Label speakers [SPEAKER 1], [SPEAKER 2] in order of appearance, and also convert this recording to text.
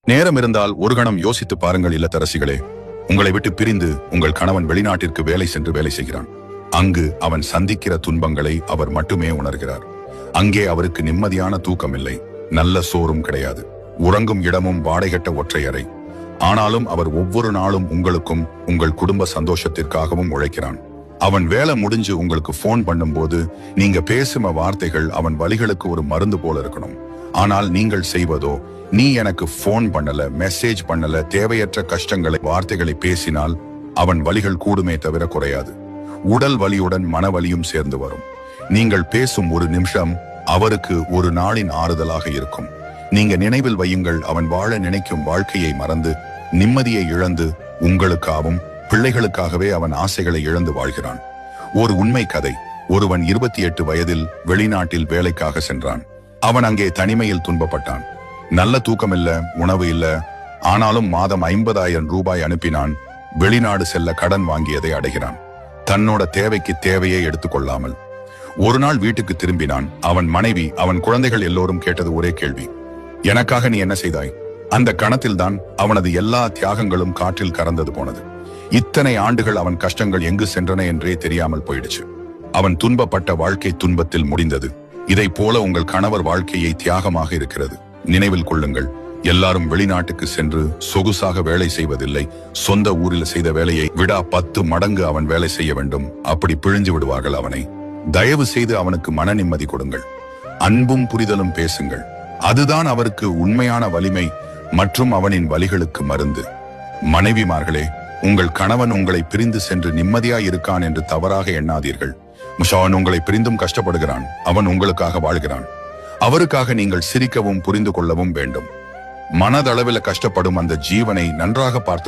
[SPEAKER 1] நேரம் இருந்தால் ஒரு கணம் யோசித்து பாருங்கள் இல்லத்தரசிகளே. உங்களை விட்டு பிரிந்து உங்கள் கணவன் வெளிநாட்டிற்கு வேலை சென்று வேலை செய்கிறான். அங்கு அவன் சந்திக்கிற துன்பங்களை அவர் மட்டுமே உணர்கிறார். அங்கே அவருக்கு நிம்மதியான தூக்கம் இல்லை, நல்ல சோறும் கிடையாது, உறங்கும் இடமும் வாடகைட்ட ஒற்றையறை. ஆனாலும் அவர் ஒவ்வொரு நாளும் உங்களுக்கும் உங்கள் குடும்ப சந்தோஷத்திற்காகவும் உழைக்கிறான். அவன் வேலை முடிஞ்சு உங்களுக்கு போன் பண்ணும்போது நீங்க பேசும் வார்த்தைகள் அவன் வலிகளுக்கு ஒரு மருந்து போல இருக்கணும். ஆனால் நீங்கள் செய்வதோ, நீ எனக்கு போன் பண்ணல, மெசேஜ் பண்ணல, தேவையற்ற கஷ்டங்களை வார்த்தைகளை பேசினால் அவன் வலிகள் கூடுமே தவிர குறையாது. உடல் வலியுடன் மனவலியும் சேர்ந்து வரும். நீங்கள் பேசும் ஒரு நிமிஷம் அவருக்கு ஒரு நாளின் ஆறுதலாக இருக்கும். நீங்க நினைவில் வையுங்கள், அவன் வாழ நினைக்கும் வாழ்க்கையை மறந்து நிம்மதியை இழந்து உங்களுக்காகவும் பிள்ளைகளுக்காகவே அவன் ஆசைகளை இழந்து வாழ்கிறான். ஒரு உண்மை கதை. ஒருவன் 28 வயதில் வெளிநாட்டில் வேலைக்காக சென்றான். அவன் அங்கே தனிமையில் துன்பப்பட்டான். நல்ல தூக்கம் இல்ல, உணவு இல்ல. ஆனாலும் மாதம் 50,000 ரூபாய் அனுப்பினான். வெளிநாடு செல்ல கடன் வாங்கியதை அடைகிறான், தன்னோட தேவைக்கு தேவையை எடுத்துக்கொள்ளாமல். ஒரு நாள் வீட்டுக்கு திரும்பினான். அவன் மனைவி, அவன் குழந்தைகள் எல்லோரும் கேட்டது ஒரே கேள்வி, எனக்காக நீ என்ன செய்தாய்? அந்த கணத்தில்தான் அவனது எல்லா தியாகங்களும் காற்றில் கறந்தது போனது. இத்தனை ஆண்டுகள் அவன் கஷ்டங்கள் எங்கு சென்றன என்றே தெரியாமல் போயிடுச்சு. அவன் துன்பப்பட்ட வாழ்க்கை துன்பத்தில் முடிந்தது. இதை போல உங்கள் கணவர் வாழ்க்கையை தியாகமாக இருக்கிறது. நினைவில் கொள்ளுங்கள், எல்லாரும் வெளிநாட்டுக்கு சென்று சொகுசாக வேலை செய்வதில்லை. சொந்த ஊரில் செய்த வேலையை விட 10 மடங்கு அவன் வேலை செய்ய வேண்டும். அப்படி பிழிஞ்சு விடுவார்கள் அவனை. தயவு செய்து அவனுக்கு மன நிம்மதி கொடுங்கள். அன்பும் புரிதலும் பேசுங்கள். அதுதான் அவருக்கு உண்மையான வலிமை மற்றும் அவனின் வலிகளுக்கு மருந்து. மனைவிமார்களே, உங்கள் கணவன் உங்களை பிரிந்து சென்று நிம்மதியாய் இருக்கான் என்று தவறாக எண்ணாதீர்கள். அவன் உங்களை பிரிந்தும் கஷ்டப்படுகிறான். அவன் உங்களுக்காக வாழ்கிறான். அவருக்காக நீங்கள் சிரிக்கவும் புரிந்து கொள்ளவும் வேண்டும். மனதளவில் கஷ்டப்படும் அந்த ஜீவனை நன்றாக பார்த்து